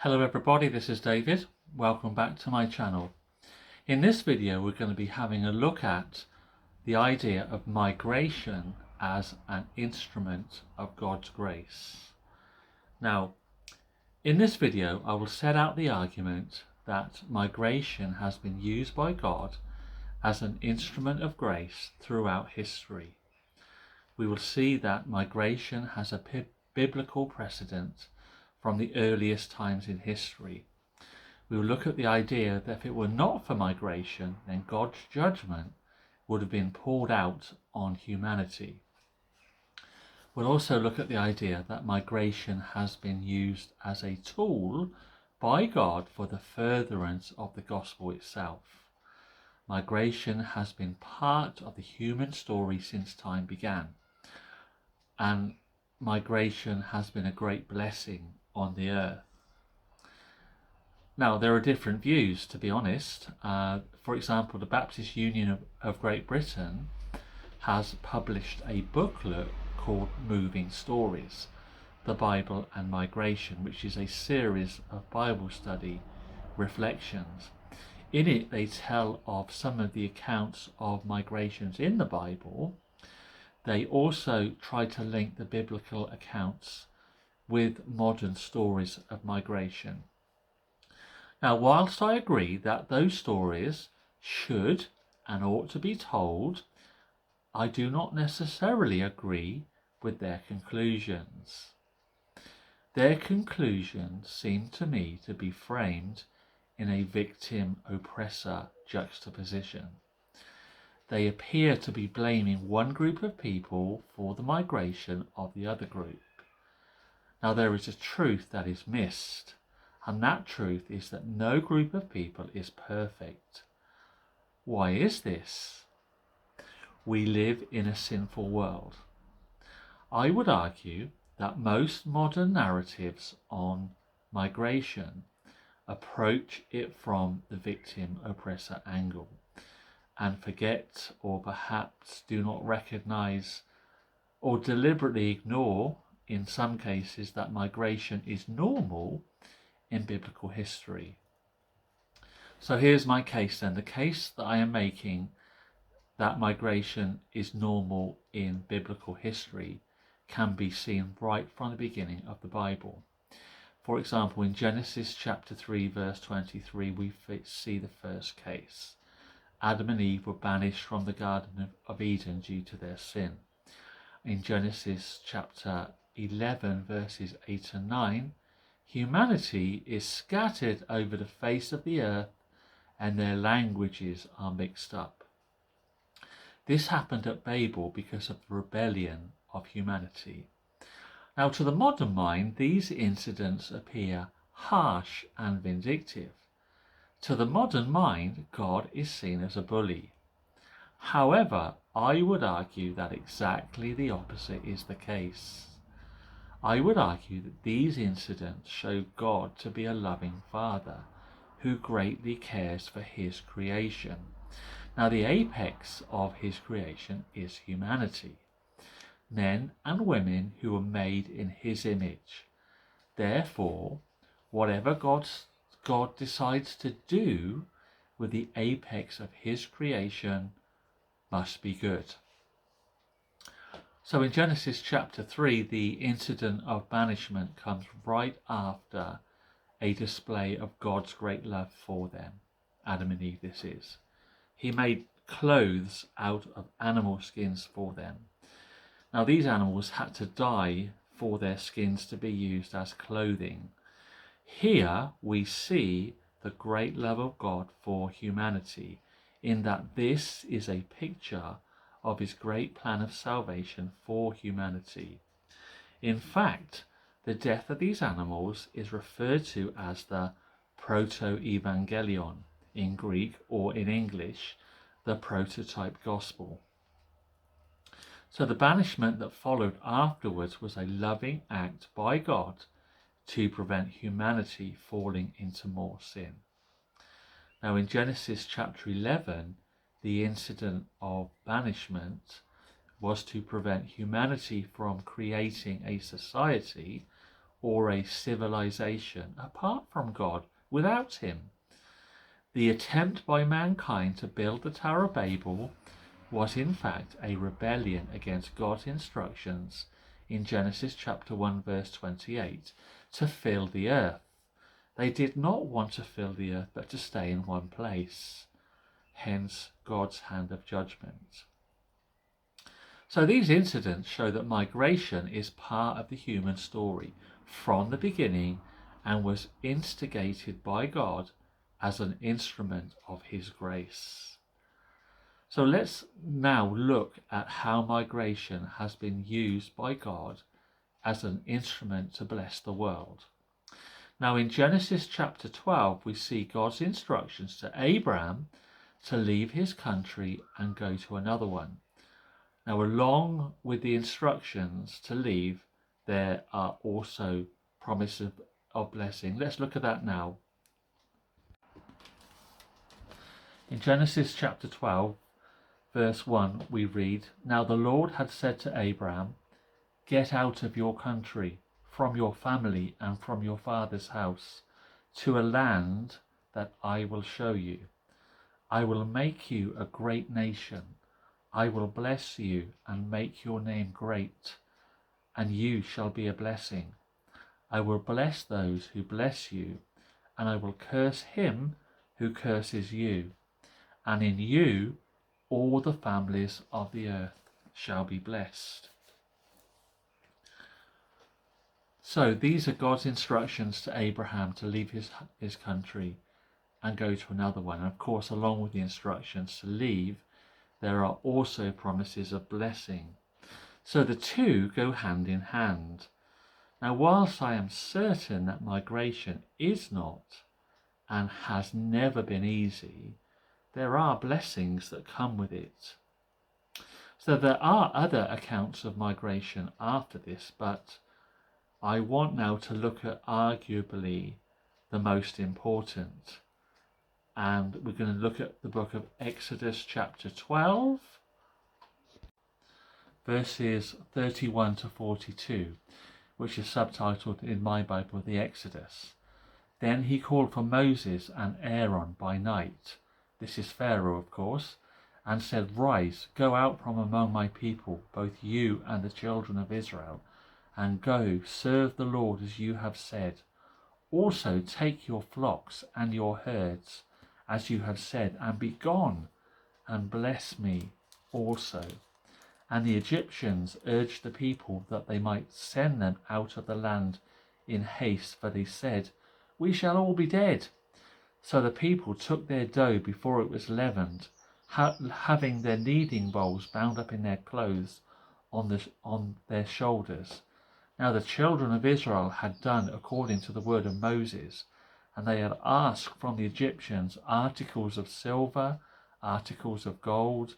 Hello everybody, this is David. Welcome back to my channel. In this video we're going to be having a look at the idea of migration as an instrument of God's grace. Now, in this video I will set out the argument that migration has been used by God as an instrument of grace throughout history. We will see that migration has a biblical precedent from the earliest times in history. We will look at the idea that if it were not for migration, then God's judgment would have been poured out on humanity. We'll also look at the idea that migration has been used as a tool by God for the furtherance of the gospel itself. Migration has been part of the human story since time began, and migration has been a great blessing on the earth. Now, there are different views, to be honest. For example, the Baptist Union of Great Britain has published a booklet called Moving Stories, the Bible and Migration, which is a series of Bible study reflections. In it, they tell of some of the accounts of migrations in the Bible. They also try to link the biblical accounts with modern stories of migration. Now, whilst I agree that those stories should and ought to be told, I do not necessarily agree with their conclusions. Their conclusions seem to me to be framed in a victim-oppressor juxtaposition. They appear to be blaming one group of people for the migration of the other group. Now, there is a truth that is missed, and that truth is that no group of people is perfect. Why is this? We live in a sinful world. I would argue that most modern narratives on migration approach it from the victim-oppressor angle and forget, or perhaps do not recognize or deliberately ignore in some cases that migration is normal in biblical history. So here's my case then. The case that I am making that migration is normal in biblical history can be seen right from the beginning of the Bible. For example, in Genesis chapter 3 verse 23 we see the first case. Adam and Eve were banished from the Garden of Eden due to their sin. In Genesis chapter 11 verses 8 and 9, humanity is scattered over the face of the earth and their languages are mixed up. This happened at Babel because of the rebellion of humanity. Now, to the modern mind, these incidents appear harsh and vindictive. To the modern mind, God is seen as a bully. However, I would argue that exactly the opposite is the case. I would argue that these incidents show God to be a loving Father who greatly cares for his creation. Now, the apex of his creation is humanity, men and women who are made in his image. Therefore, whatever God decides to do with the apex of his creation must be good. So in Genesis chapter 3, the incident of banishment comes right after a display of God's great love for them. Adam and Eve, this is. He made clothes out of animal skins for them. Now, these animals had to die for their skins to be used as clothing. Here we see the great love of God for humanity, in that this is a picture of his great plan of salvation for humanity. In fact, the death of these animals is referred to as the proto-evangelion in Greek, or in English, the prototype gospel. So the banishment that followed afterwards was a loving act by God to prevent humanity falling into more sin. Now, in Genesis chapter 11, the incident of banishment was to prevent humanity from creating a society or a civilization apart from God, without him. The attempt by mankind to build the Tower of Babel was in fact a rebellion against God's instructions in Genesis chapter 1 verse 28 to fill the earth. They did not want to fill the earth but to stay in one place, hence God's hand of judgment. So these incidents show that migration is part of the human story from the beginning and was instigated by God as an instrument of his grace. So let's now look at how migration has been used by God as an instrument to bless the world. Now in Genesis chapter 12 we see God's instructions to Abraham to leave his country and go to another one. Now along with the instructions to leave, there are also promises of blessing. Let's look at that now. In Genesis chapter 12 verse 1 we read, "Now the Lord had said to Abraham, get out of your country, from your family and from your father's house, to a land that I will show you. I will make you a great nation. I will bless you and make your name great, and you shall be a blessing. I will bless those who bless you, and I will curse him who curses you. And in you all the families of the earth shall be blessed." So these are God's instructions to Abraham to leave his country and go to another one. And of course, along with the instructions to leave, there are also promises of blessing. So the two go hand in hand. Now, whilst I am certain that migration is not and has never been easy, there are blessings that come with it. So there are other accounts of migration after this, but I want now to look at arguably the most important. And we're going to look at the book of Exodus chapter 12, verses 31 to 42, which is subtitled in my Bible, the Exodus. "Then he called for Moses and Aaron by night," this is Pharaoh of course, "and said, Rise, go out from among my people, both you and the children of Israel, and go serve the Lord as you have said. Also take your flocks and your herds, as you have said, and be gone, and bless me also." And the Egyptians urged the people that they might send them out of the land in haste, for they said, "We shall all be dead." So the people took their dough before it was leavened, having their kneading bowls bound up in their clothes on their shoulders. Now the children of Israel had done according to the word of Moses, and they had asked from the Egyptians articles of silver, articles of gold,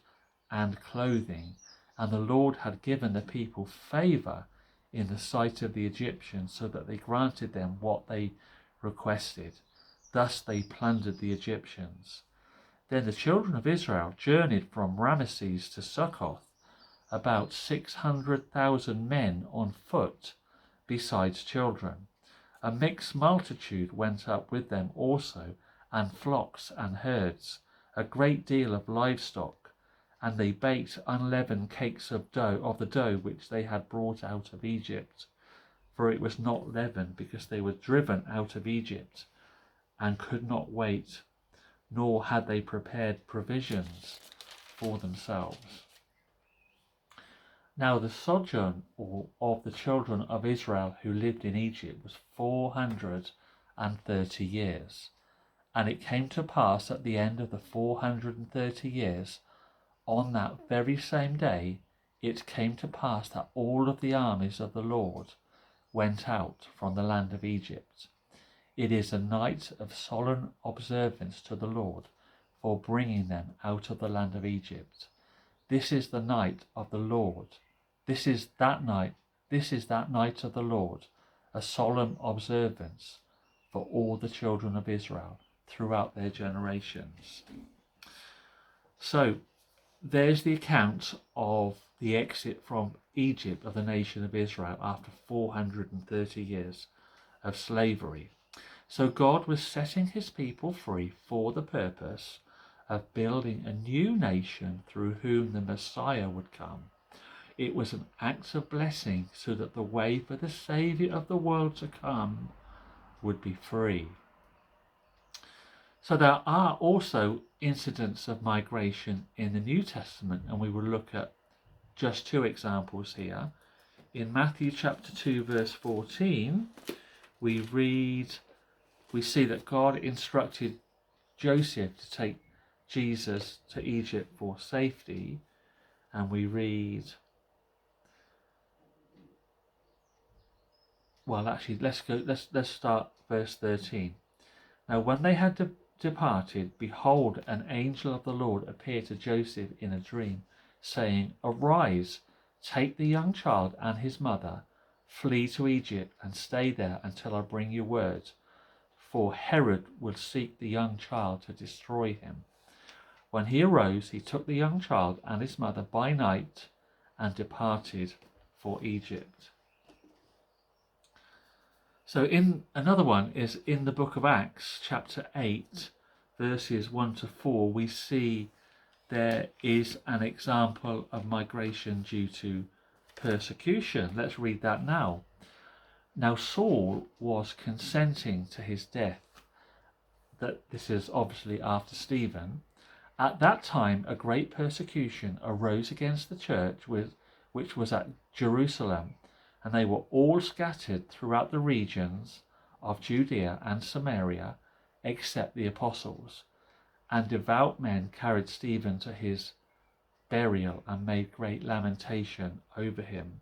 and clothing. And the Lord had given the people favor in the sight of the Egyptians, so that they granted them what they requested. Thus they plundered the Egyptians. Then the children of Israel journeyed from Ramesses to Succoth, about 600,000 men on foot, besides children. A mixed multitude went up with them also, and flocks and herds, a great deal of livestock. And they baked unleavened cakes of the dough which they had brought out of Egypt, for it was not leavened, because they were driven out of Egypt and could not wait, nor had they prepared provisions for themselves. Now the sojourn of the children of Israel who lived in Egypt was 430 years. And it came to pass at the end of the 430 years, on that very same day, it came to pass that all of the armies of the Lord went out from the land of Egypt. It is a night of solemn observance to the Lord for bringing them out of the land of Egypt. This is the night of the Lord. This is that night of the Lord, a solemn observance for all the children of Israel throughout their generations. So there's the account of the exit from Egypt of the nation of Israel after 430 years of slavery. So God was setting his people free for the purpose of building a new nation through whom the Messiah would come. It was an act of blessing so that the way for the Saviour of the world to come would be free. So there are also incidents of migration in the New Testament, and we will look at just two examples here. In Matthew chapter 2 verse 14, we see that God instructed Joseph to take Jesus to Egypt for safety, and we read, well, actually, let's start verse 13. Now, when they had departed, behold, an angel of the Lord appeared to Joseph in a dream, saying, Arise, take the young child and his mother, flee to Egypt, and stay there until I bring you word, for Herod will seek the young child to destroy him. When he arose, he took the young child and his mother by night and departed for Egypt. So in another one is in the book of Acts, chapter 8, verses 1 to 4, we see there is an example of migration due to persecution. Let's read that now. Now Saul was consenting to his death. That this is obviously after Stephen. At that time, a great persecution arose against the church which was at Jerusalem, and they were all scattered throughout the regions of Judea and Samaria, except the apostles. And devout men carried Stephen to his burial and made great lamentation over him.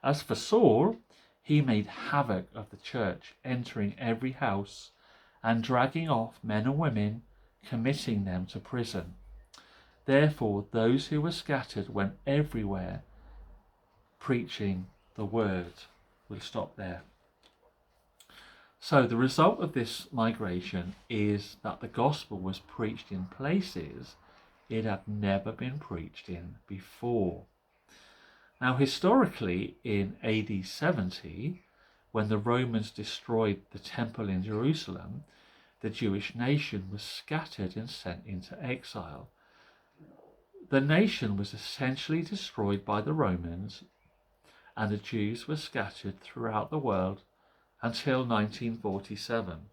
As for Saul, he made havoc of the church, entering every house and dragging off men and women, committing them to prison. Therefore, those who were scattered went everywhere preaching the word. We'll stop there. So the result of this migration is that the gospel was preached in places it had never been preached in before. Now, historically, in AD 70, when the Romans destroyed the temple in Jerusalem, the Jewish nation was scattered and sent into exile. The nation was essentially destroyed by the Romans, and the Jews were scattered throughout the world until 1947.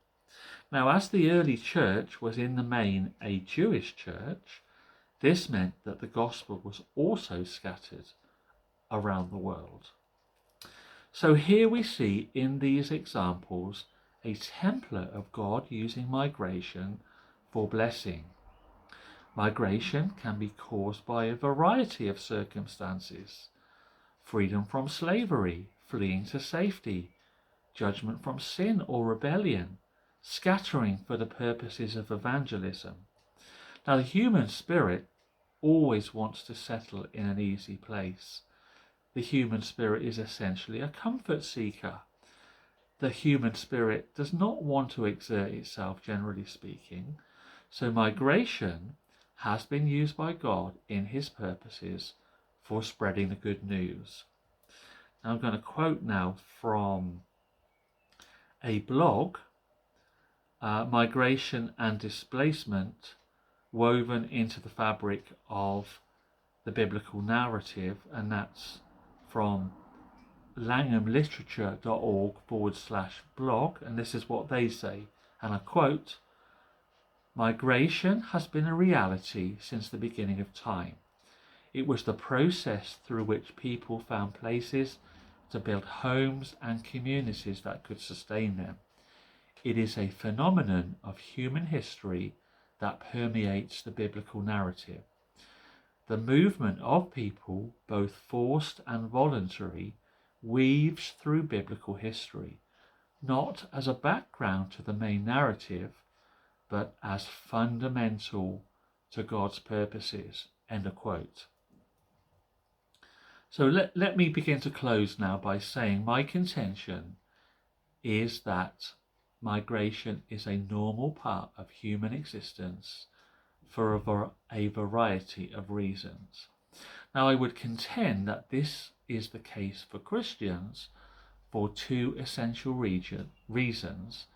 Now, as the early church was in the main a Jewish church, this meant that the gospel was also scattered around the world. So here we see in these examples a template of God using migration for blessing. Migration can be caused by a variety of circumstances: freedom from slavery, fleeing to safety, judgment from sin or rebellion, scattering for the purposes of evangelism. Now, the human spirit always wants to settle in an easy place. The human spirit is essentially a comfort seeker. The human spirit does not want to exert itself, generally speaking. So migration has been used by God in his purposes for spreading the good news. Now, I'm going to quote now from a blog, Migration and Displacement Woven into the Fabric of the Biblical Narrative, and that's from langhamliterature.org/blog, and this is what they say, and I quote, "Migration has been a reality since the beginning of time. It was the process through which people found places to build homes and communities that could sustain them. It is a phenomenon of human history that permeates the biblical narrative. The movement of people, both forced and voluntary, weaves through biblical history, not as a background to the main narrative, but as fundamental to God's purposes." End of quote. So let me begin to close now by saying my contention is that migration is a normal part of human existence for a variety of reasons. Now, I would contend that this is the case for Christians for two essential reasons,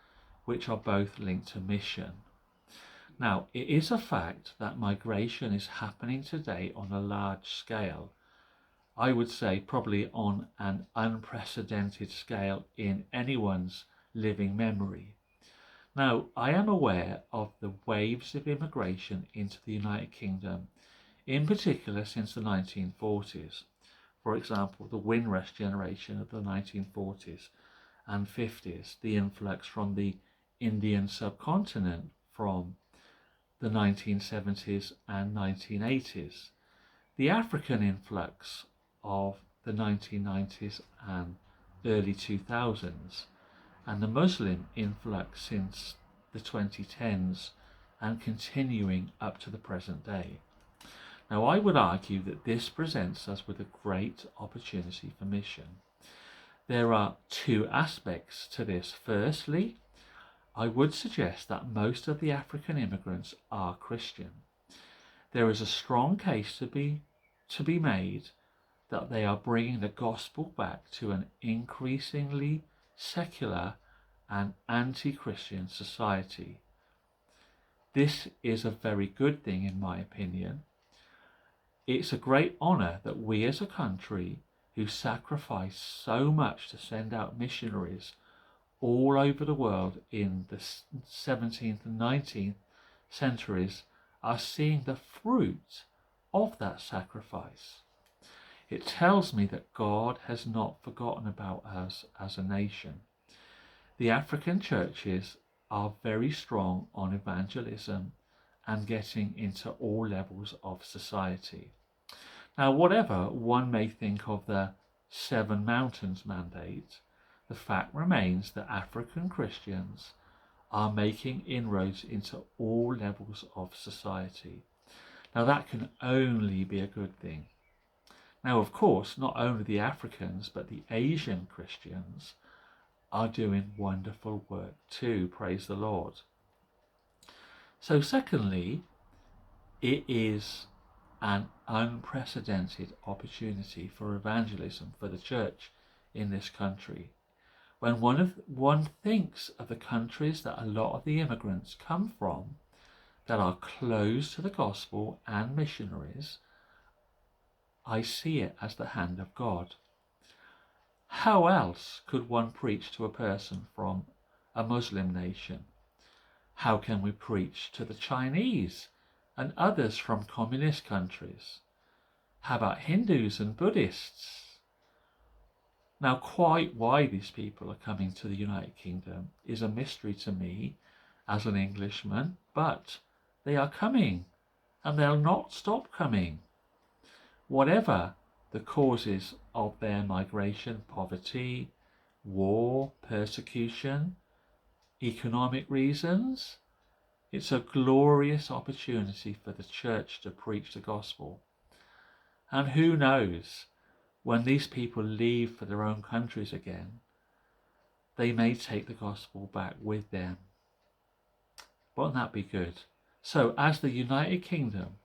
which are both linked to mission. Now, it is a fact that migration is happening today on a large scale. I would say probably on an unprecedented scale in anyone's living memory. Now, I am aware of the waves of immigration into the United Kingdom, in particular since the 1940s. For example, the Windrush generation of the 1940s and 50s, the influx from the Indian subcontinent from the 1970s and 1980s, the African influx of the 1990s and early 2000s, and the Muslim influx since the 2010s and continuing up to the present day. Now, I would argue that this presents us with a great opportunity for mission. There are two aspects to this. Firstly, I would suggest that most of the African immigrants are Christian. There is a strong case to be made that they are bringing the gospel back to an increasingly secular and anti-Christian society. This is a very good thing, in my opinion. It's a great honour that we as a country who sacrifice so much to send out missionaries all over the world in the 17th and 19th centuries are seeing the fruit of that sacrifice. It tells me that God has not forgotten about us as a nation. The African churches are very strong on evangelism and getting into all levels of society. Now, whatever one may think of the Seven Mountains Mandate, the fact remains that African Christians are making inroads into all levels of society. Now, that can only be a good thing. Now, of course, not only the Africans, but the Asian Christians are doing wonderful work too, praise the Lord. So secondly, it is an unprecedented opportunity for evangelism for the church in this country. When one thinks of the countries that a lot of the immigrants come from that are closed to the gospel and missionaries, I see it as the hand of God. How else could one preach to a person from a Muslim nation? How can we preach to the Chinese and others from communist countries? How about Hindus and Buddhists? Now, quite why these people are coming to the United Kingdom is a mystery to me as an Englishman, but they are coming and they'll not stop coming. Whatever the causes of their migration, poverty, war, persecution, economic reasons, it's a glorious opportunity for the church to preach the gospel. And who knows, when these people leave for their own countries again, they may take the gospel back with them. Won't that be good? So, as the United Kingdom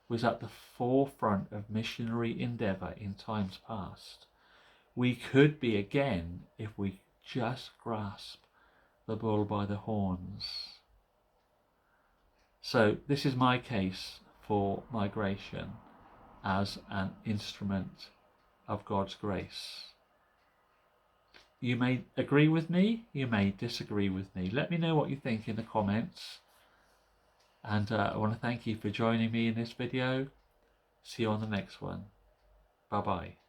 was at the forefront of missionary endeavour in times past, we could be again if we just grasp the bull by the horns. So this is my case for migration as an instrument of God's grace. You may agree with me, you may disagree with me. Let me know what you think in the comments. And I want to thank you for joining me in this video. See you on the next one. Bye bye.